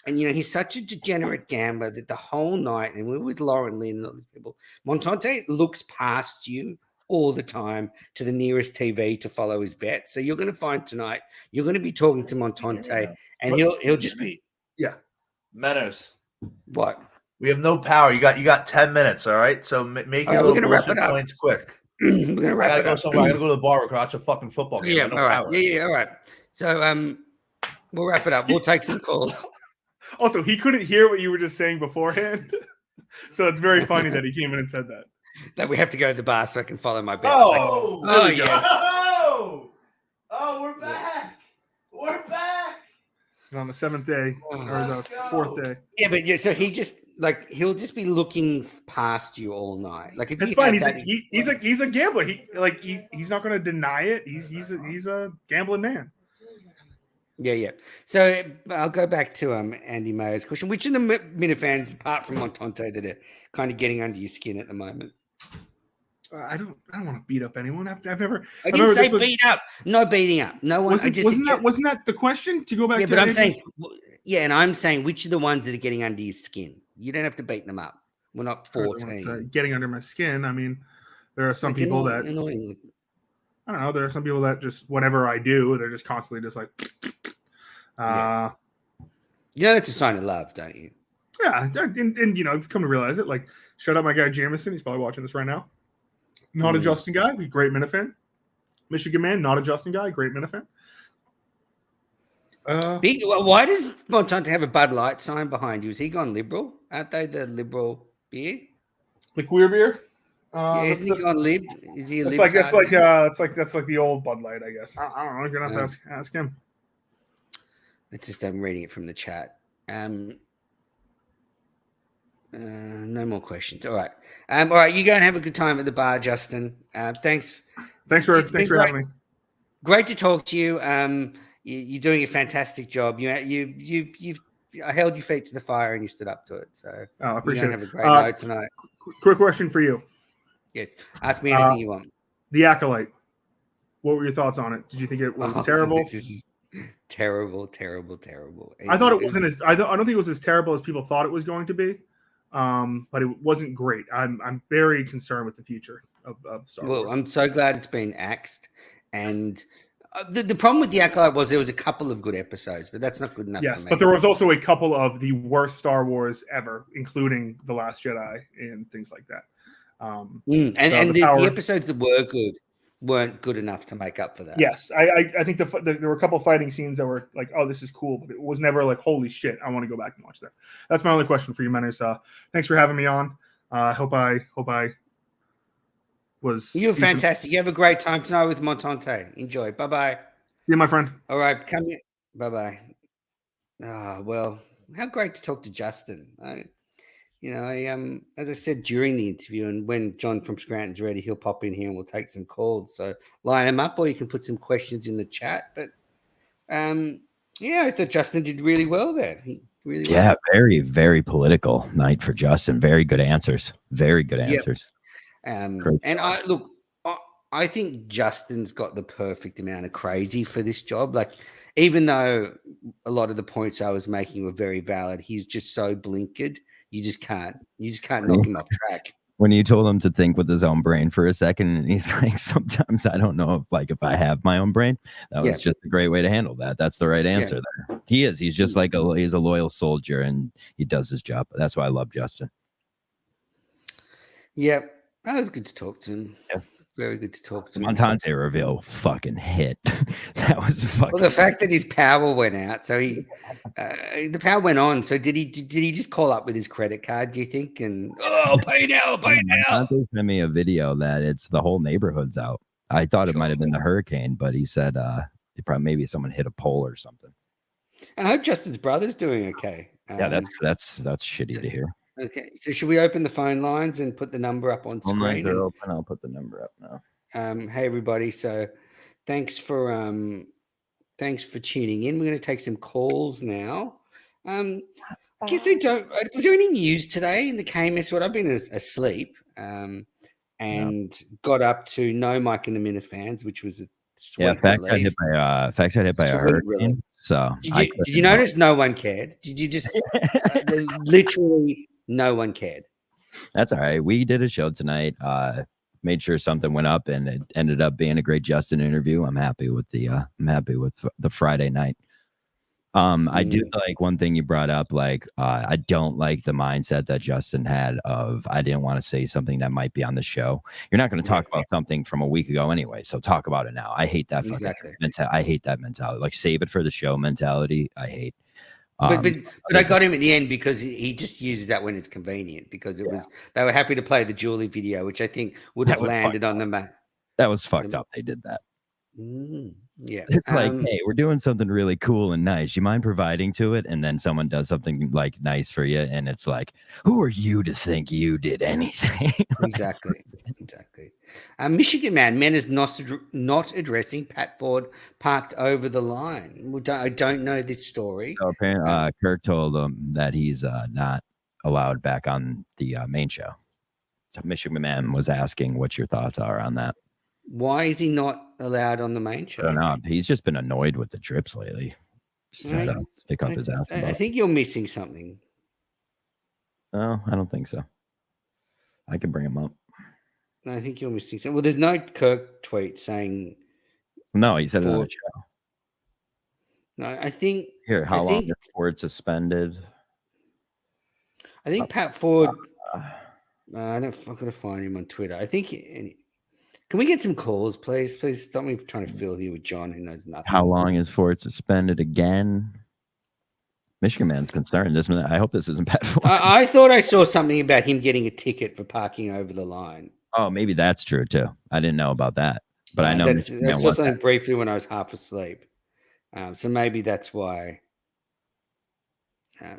And, he's such a degenerate gambler that the whole night, and we're with Lauren Lynn and all these people, Montante looks past you all the time to the nearest TV to follow his bet. So you're going to find tonight, you're going to be talking to Montante, and he'll just be... Yeah. Manners. What? We have no power. You got 10 minutes, all right? So make your little bullshit points quick. We're going to wrap it up. I got to go to the bar and watch a fucking football game. Yeah, all right. Yeah, all right. So we'll wrap it up. We'll take some calls. Also, he couldn't hear what you were just saying beforehand. So it's very funny that he came in and said that. That we have to go to the bar so I can follow my bets. Yes. Oh, we're back. We're back. And on the 7th day or the 4th day. Yeah, but so he'll just be looking past you all night. Like it's fine. He's a gambler. He's not going to deny it. He's a gambling man. Yeah. So I'll go back to Andy Mayo's question. Which of the Minifans, apart from Montante, that are kind of getting under your skin at the moment? I don't want to beat up anyone. I've never. I didn't say beat up. No beating up. No one. Wasn't that the question? To go back. Yeah, to but I'm saying, and I'm saying which are the ones that are getting under your skin? You don't have to beat them up. We're not 14. Getting under my skin. I mean, there are some people that. Annoyingly. I don't know. There are some people that just whatever I do, they're just constantly just like. That's a sign of love, don't you? Yeah, and I've come to realize it. Like, shout out my guy Jameson. He's probably watching this right now. Not a Justin guy, great Minifan. Michigan man, not a Justin guy, great Minifan. Why does Montante have a Bud Light sign behind you? Is he gone liberal? Aren't they the liberal beer? The queer beer? Isn't he gone lib? Is he a lib? That's like the old Bud Light, I guess. I don't know. You're gonna have to ask him. It's just I'm reading it from the chat. No more questions. All right. All right. You go and have a good time at the bar, Justin. Thanks for having me. Great to talk to you. You're doing a fantastic job. I held your feet to the fire and you stood up to it. So I appreciate it. Have a great night tonight. Quick question for you. Yes. Ask me anything you want. The Acolyte. What were your thoughts on it? Did you think it was terrible? Terrible. I thought it wasn't I don't think it was as terrible as people thought it was going to be. But it wasn't great. I'm very concerned with the future of Star Wars. Well, I'm so glad it's been axed. And the problem with the Acolyte was there was a couple of good episodes, but that's not good enough. Yes, but there was also a couple of the worst Star Wars ever, including The Last Jedi and things like that. The episodes that were good weren't good enough to make up for that. Yes, I think there were a couple of fighting scenes that were like, oh, this is cool, but it was never like, holy shit, I want to go back and watch that. That's my only question for you, Manners. Thanks for having me on. Hope I was. You're fantastic. You have a great time tonight with Montante. Enjoy. Bye-bye. See you, my friend. All right, come here. Bye-bye. Well, how great to talk to Justin. As I said during the interview, and when John from Scranton's ready, he'll pop in here and we'll take some calls. So line him up, or you can put some questions in the chat. But I thought Justin did really well there. Very, very political night for Justin. Very good answers. Very good answers. I think Justin's got the perfect amount of crazy for this job. Like, even though a lot of the points I was making were very valid, he's just so blinkered. You just can't knock him off track. When you told him to think with his own brain for a second, and he's like, sometimes I don't know if I have my own brain. That was just a great way to handle that. That's the right answer there. He's just like he's a loyal soldier and he does his job. That's why I love Justin. Yeah, that was good to talk to him. Yeah. Very good to talk to. The Montante reveal fucking hit. That was fucking. Well, the fact that his power went out, so the power went on. So did he just call up with his credit card? Do you think? And I'll pay now. I'll pay now. Montante sent me a video that it's the whole neighborhood's out. I thought it might have been the hurricane, but he said maybe someone hit a pole or something. And I hope Justin's brother's doing okay. Yeah, that's shitty to hear. Okay, so should we open the phone lines and put the number up on Phone lines screen? are open. I'll put the number up now. Hey everybody, so thanks for tuning in. We're going to take some calls now. I guess was there any news today in the KMS? I've been asleep and got up to no Mike and the Minifans, which was a sweet Facts got hit by a hurricane. Relief. So did you notice no one cared? Did you just literally no one cared? That's all right. We did a show tonight. Made sure something went up, and it ended up being a great Justin interview. I'm happy with the Friday night. I do like one thing you brought up. Like, I don't like the mindset that Justin had of I didn't want to say something that might be on the show. You're not going to talk about something from a week ago anyway, so talk about it now. I hate that. Exactly. I hate that mentality. Like, save it for the show mentality. I hate. But I got him at the end because he just uses that when it's convenient, because it was they were happy to play the Julie video, which I think would have landed on the map. That was fucked up. They did that. Yeah. It's like, hey, we're doing something really cool and nice. You mind providing to it? And then someone does something like nice for you. And it's like, who are you to think you did anything? Exactly. Michigan man is not addressing Pat Ford parked over the line. I don't know this story. So apparently Kirk told him that he's not allowed back on the main show. So Michigan man was asking what your thoughts are on that. Why is he not allowed on the main show? I don't know. He's just been annoyed with the trips lately. Stick up his ass. I think you're missing something. No, I don't think so. I can bring him up. I think you're missing something. Well, there's no Kirk tweet saying. No, he said it on the show. No, I think. How long is Ford suspended? I think Pat Ford. I'm going to find him on Twitter. I think. Can we get some calls, please? Please stop me trying to fill here with John, who knows nothing. How long is Ford suspended again? Michigan man's concerned. I hope this isn't Pat Ford. I thought I saw something about him getting a ticket for parking over the line. Oh, maybe that's true too. I didn't know about that, but I know I saw something briefly when I was half asleep. So maybe that's why.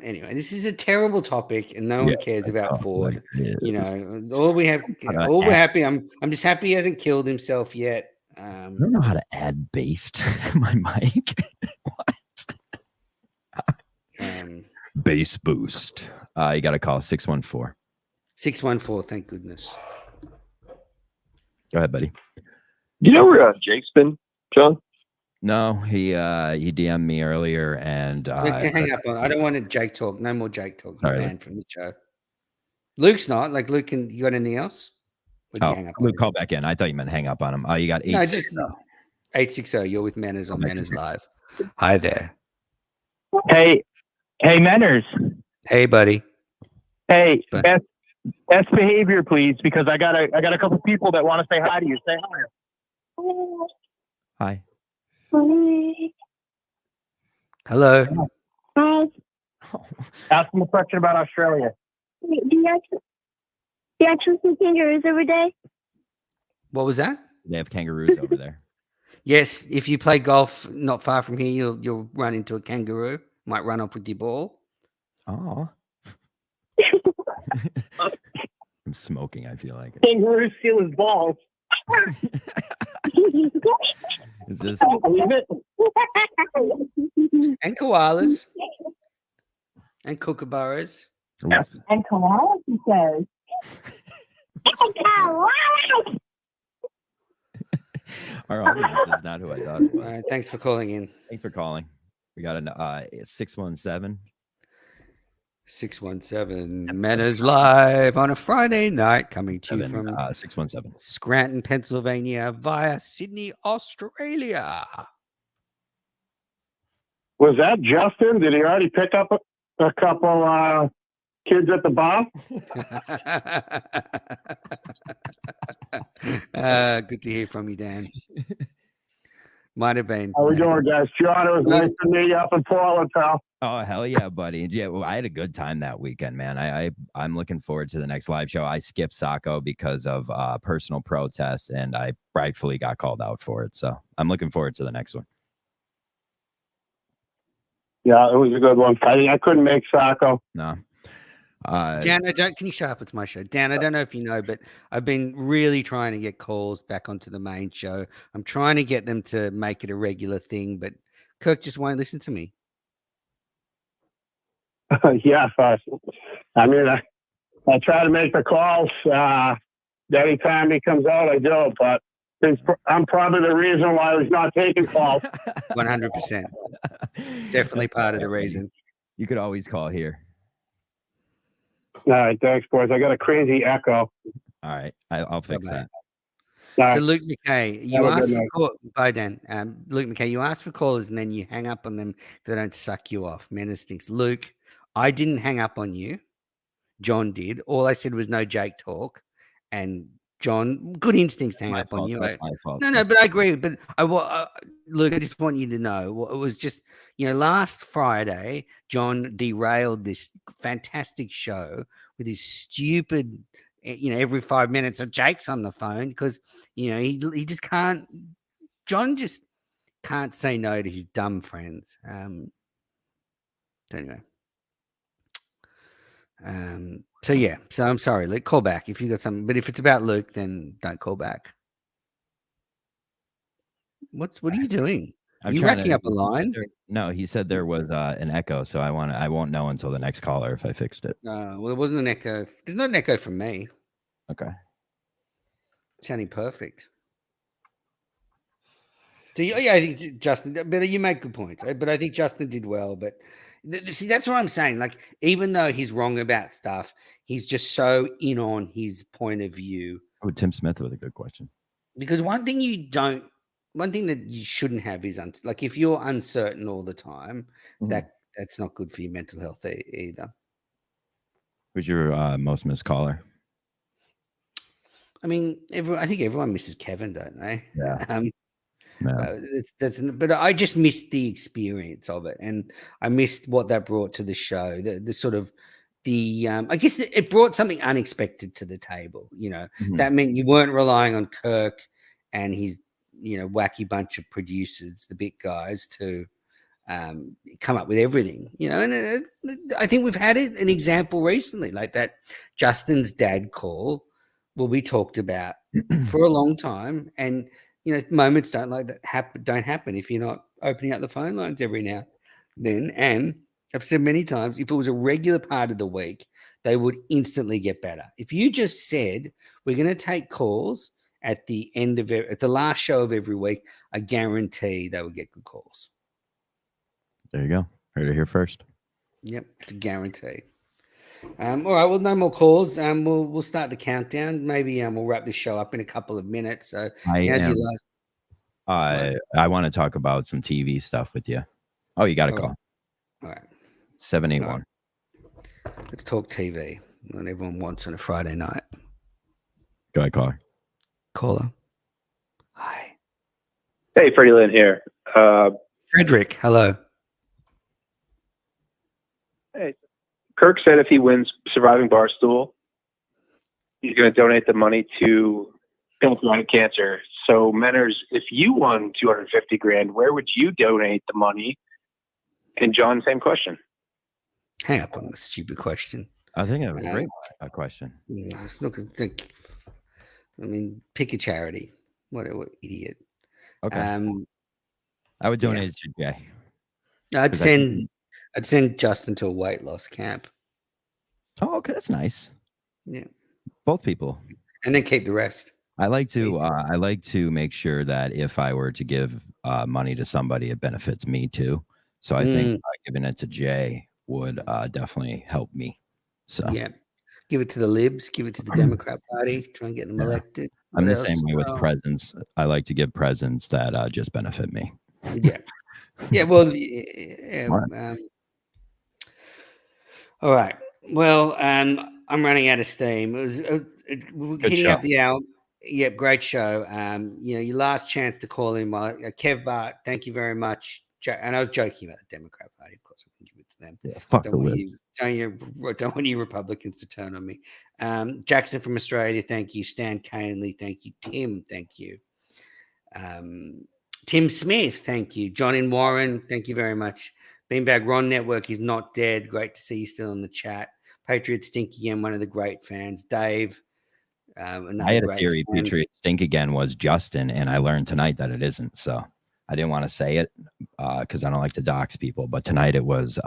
Anyway, this is a terrible topic, and no one cares about Ford. You know, we're happy. I'm just happy he hasn't killed himself yet. I don't know how to add bass to my mic. What? Bass boost. You got to call 614. 614. Thank goodness. Go ahead, buddy. You know where Jake's been, John? No, he DM'd me earlier, and hang up on. I don't want to Jake talk. No more Jake talk. Sorry, banned from the show. Luke's not like Luke. You got anything else? Luke, call back in. I thought you meant hang up on him. Oh, you got 860. No, 860. You're with Manners on Manners Live. Hi there. Hey, Manners. Hey, buddy. Hey, best behavior, please, because I got a couple people that want to say hi to you. Say hi. Hi. Hello. Hi. Ask them a question about Australia. Do you actually see kangaroos every day? What was that? They have kangaroos over there. Yes, if you play golf not far from here, you'll run into a kangaroo. Might run off with your ball. Oh. I'm smoking. I feel like it. Kangaroos steal his balls. Is this? Believe it? And koalas. And kookaburras. And koalas, he says. Our audience is not who I thought it was. All right, thanks for calling in. Thanks for calling. We got a 617. 617 Manners Live on a Friday night, coming to you from 617 Scranton, Pennsylvania via Sydney, Australia. Was that Justin? Did he already pick up a couple kids at the bar? Good to hear from you, Dan. Might have been. How we doing, guys? John, it was nice to meet you up in Portland, pal. Oh, hell yeah, buddy. Yeah, well, I had a good time that weekend, man. I'm looking forward to the next live show. I skipped Saco because of personal protest, and I rightfully got called out for it. So I'm looking forward to the next one. Yeah, it was a good one. I couldn't make Saco. No. Dan, can you shut up? It's my show. Dan, I don't know if you know, but I've been really trying to get calls back onto the main show. I'm trying to get them to make it a regular thing, but Kirk just won't listen to me. Yeah, I mean, I try to make the calls. Anytime he comes out, I do, but I'm probably the reason why he's not taking calls. 100%. Definitely part of the reason. You could always call here. All right, thanks, boys. I got a crazy echo. All right, I'll fix that. So Luke McKay, you asked for call. Bye, Dan. Luke McKay, you asked for callers and then you hang up on them if they don't suck you off. Man stinks. Luke, I didn't hang up on you. John did. All I said was no Jake talk, and John, good instincts to hang up on you. That's my fault. No, but I agree. But Luke, I just want you to know, it was just, last Friday, John derailed this fantastic show with his stupid, every 5 minutes of Jake's on the phone because, he just can't, John just can't say no to his dumb friends. Anyway. So I'm sorry, Luke, call back if you got something, but if it's about Luke, then don't call back. What are you doing? Are you racking up a line? No, he said there was an echo, so I won't know until the next caller if I fixed it. Well, it wasn't an echo. There's not an echo from me. Okay. Sounding perfect. So yeah, I think Justin, but you make good points. But I think Justin did well. But see, that's what I'm saying. Like, even though he's wrong about stuff, he's just so in on his point of view. Oh, Tim Smith with a good question. Because one thing that you shouldn't have is like if you're uncertain all the time, that's not good for your mental health either. Who's your most missed caller? I mean, I think everyone misses Kevin, don't they? Yeah. But I just missed the experience of it, and I missed what that brought to the show. The sort of I guess it brought something unexpected to the table. That meant you weren't relying on Kirk and his wacky bunch of producers, the big guys, to come up with everything. And I think we've had an example recently, like that Justin's dad call. Will be talked about for a long time, and moments don't happen if you're not opening up the phone lines every now and then. And I've said many times, if it was a regular part of the week, they would instantly get better. If you just said we're going to take calls at the end of at the last show of every week, I guarantee they would get good calls. There you go. Heard it here first. Yep, it's a guarantee. All right, well, no more calls. We'll start the countdown. Maybe we'll wrap this show up in a couple of minutes. So I want to talk about some TV stuff with you. Oh, you got a call. All right. 781. Let's talk TV. What everyone wants on a Friday night. Go ahead, caller. Caller. Hi. Hey, Freddie Lynn here. Frederick, hello. Hey. Kirk said if he wins Surviving Barstool, he's going to donate the money to pancreatic cancer. So, Menners, if you won $250,000, where would you donate the money? And John, same question. Hang up on the stupid question. I think it was a great question. Pick a charity. What idiot. Okay. I would donate it to Jay. I'd send Justin to a weight loss camp. Oh, okay, that's nice. Yeah, both people, and then keep the rest. I like to make sure that if I were to give money to somebody, it benefits me too. So I think giving it to Jay would definitely help me. So yeah, give it to the libs, give it to the Democrat Party, try and get them elected. I'm the same way with presents. I like to give presents that just benefit me. Yeah. Yeah, well, all right. Well, I'm running out of steam. We're hitting show. up the hour. Yep, great show. Your last chance to call in. Kev Bart, thank you very much. And I was joking about the Democrat Party, of course. We can give it to them. Yeah, fuck Don't the want libs. don't want you Republicans to turn on me. Jackson from Australia, thank you. Stan Canley, thank you. Tim, thank you. Tim Smith, thank you. John in Warren, thank you very much. Beanbag Ron Network is not dead. Great to see you still in the chat. Patriot Stink again, one of the great fans. Dave, I had a theory Patriot Stink again was Justin, and I learned tonight that it isn't. So I didn't want to say it because I don't like to dox people. But tonight it was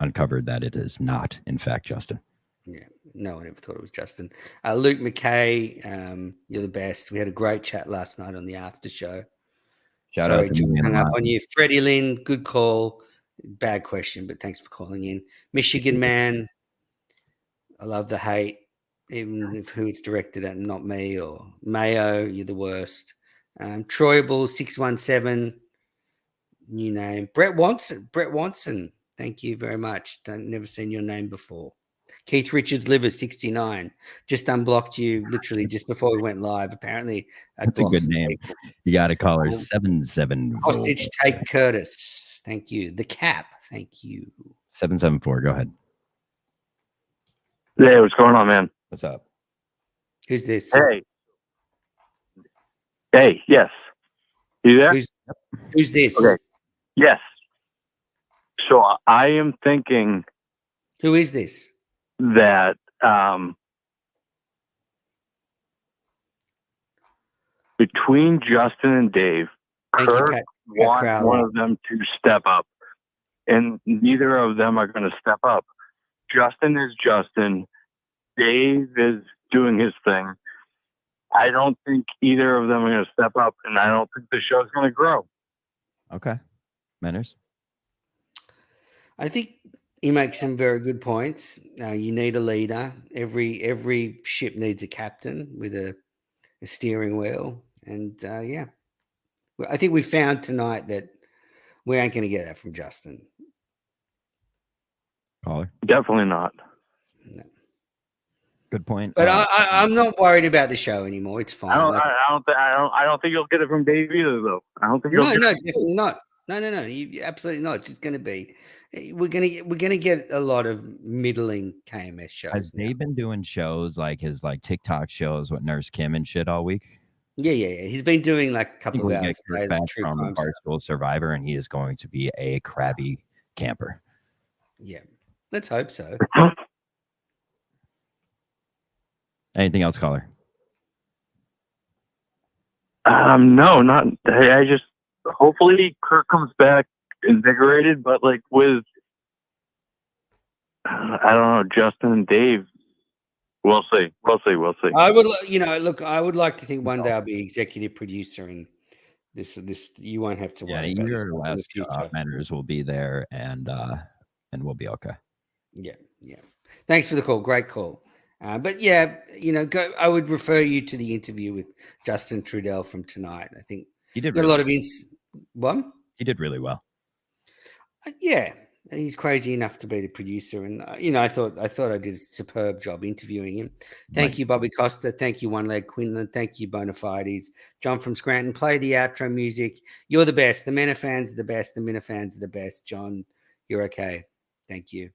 uncovered that it is not, in fact, Justin. Yeah, no one ever thought it was Justin. Luke McKay, you're the best. We had a great chat last night on the after show. Shout Sorry, out to John, me. hung up on you. Freddie Lynn, good call. Bad question, but thanks for calling in. Michigan Man, I love the hate, even if who it's directed at, not me. Or Mayo, you're the worst. Troyable 617, new name. Brett Watson, thank you very much. Never seen your name before. Keith Richards Liver 69 just unblocked you literally just before we went live. Apparently, that's a good name. People. You got to call her 774. Hostage Take Curtis. Thank you. The Cap. Thank you. 774. Go ahead. Hey, what's going on, man? What's up? Who's this? Hey, yes. You there? Who's this? Okay. Yes. So I am thinking. Who is this? That between Justin and Dave, Kirk wants one of them to step up, and neither of them are going to step up. Justin is Justin. Dave is doing his thing. I don't think either of them are going to step up, and I don't think the show's going to grow. Okay. Manners? I think he makes some very good points. You need a leader. Every ship needs a captain with a steering wheel. And yeah, I think we found tonight that we ain't going to get that from Justin. Caller? Definitely not. No. Good point. But I'm not worried about the show anymore. It's fine. I don't think you'll get it from Dave either, though. I don't think. No, definitely not. No. You absolutely not. It's just going to be. We're gonna get a lot of middling KMS shows. Has Dave been doing shows like his TikTok shows with Nurse Kim and shit all week? Yeah. He's been doing like a couple of hours back from Barstool Survivor, and he is going to be a crabby camper. Yeah, let's hope so. Anything else, caller? No, not. I just hopefully Kirk comes back invigorated, but like with I don't know, Justin and Dave. We'll see. I would, I would like to think one day I'll be executive producer in this. You won't have to worry about your last Manners will be there, and we'll be okay. Yeah. Thanks for the call. Great call. But yeah, I would refer you to the interview with Justin Trudell from tonight. I think he did a lot of What? He did really well. Yeah, he's crazy enough to be the producer, and I thought I did a superb job interviewing him. Thank you, Bobby Costa. Thank you, One Leg Quinlan. Thank you, Bonafides. John from Scranton. Play the outro music. You're the best. The Minifans are the best. The Minifans are the best. John, you're okay. Thank you.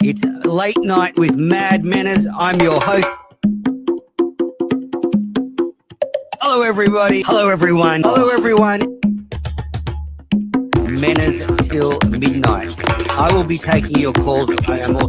It's Late Night with Mad Manners. I'm your host. Hello, everybody. Hello, everyone. Hello, everyone. Manners till midnight. I will be taking your calls. I am also